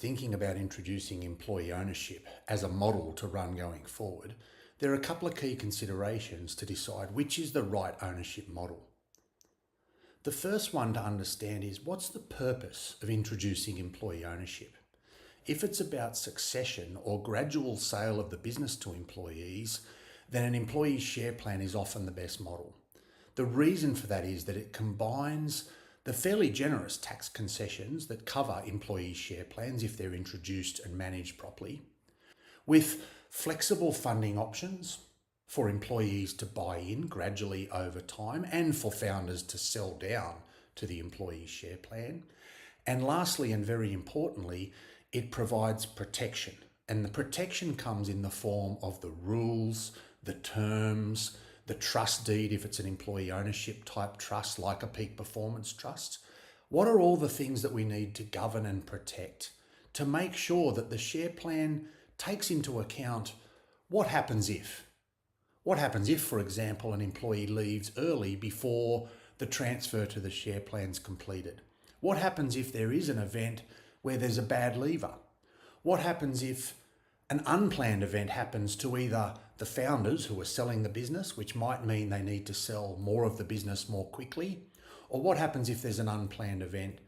thinking about introducing employee ownership as a model to run going forward, there are a couple of key considerations to decide which is the right ownership model. The first one to understand is, what's the purpose of introducing employee ownership? If it's about succession or gradual sale of the business to employees, then an employee share plan is often the best model. The reason for that is that it combines the fairly generous tax concessions that cover employee share plans if they're introduced and managed properly, with flexible funding options for employees to buy in gradually over time and for founders to sell down to the employee share plan. And lastly, and very importantly, it provides protection. And the protection comes in the form of the rules, the terms, the trust deed if it's an employee ownership type trust like a peak performance trust. What are all the things that we need to govern and protect to make sure that the share plan takes into account what happens if? What happens if, for example, an employee leaves early before the transfer to the share plan's completed? What happens if there is an event where there's a bad leaver? What happens if an unplanned event happens to either the founders who are selling the business, which might mean they need to sell more of the business more quickly? Or what happens if there's an unplanned event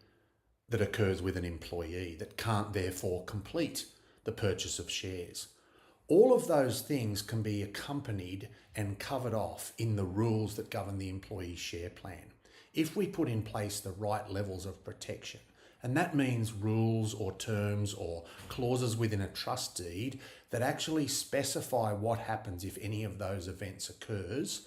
that occurs with an employee that can't therefore complete the purchase of shares? All of those things can be accompanied and covered off in the rules that govern the employee share plan if we put in place the right levels of protection. And that means rules or terms or clauses within a trust deed that actually specify what happens if any of those events occurs.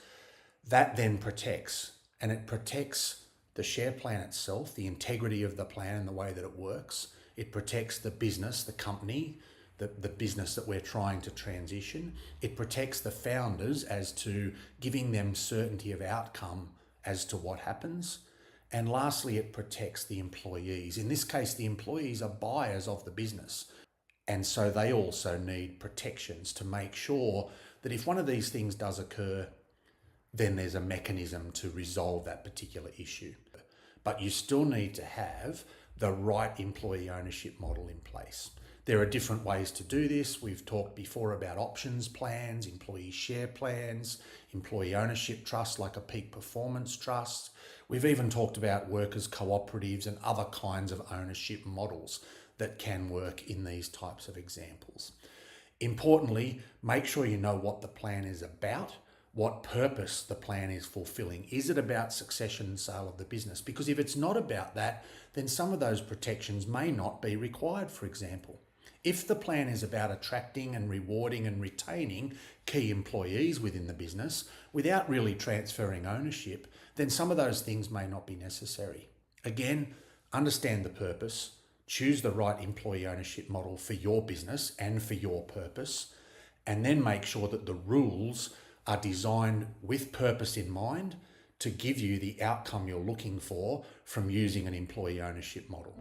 That then protects, and it protects the share plan itself, the integrity of the plan and the way that it works. It protects the business, the company, the business that we're trying to transition. It protects the founders as to giving them certainty of outcome as to what happens. And lastly, it protects the employees. In this case, the employees are buyers of the business. And so they also need protections to make sure that if one of these things does occur, then there's a mechanism to resolve that particular issue. But you still need to have the right employee ownership model in place. There are different ways to do this. We've talked before about options plans, employee share plans, employee ownership trusts like a peak performance trust. We've even talked about workers' cooperatives and other kinds of ownership models that can work in these types of examples. Importantly, make sure you know what the plan is about, what purpose the plan is fulfilling. Is it about succession and sale of the business? Because if it's not about that, then some of those protections may not be required, for example. If the plan is about attracting and rewarding and retaining key employees within the business without really transferring ownership, then some of those things may not be necessary. Again, understand the purpose, choose the right employee ownership model for your business and for your purpose, and then make sure that the rules are designed with purpose in mind to give you the outcome you're looking for from using an employee ownership model.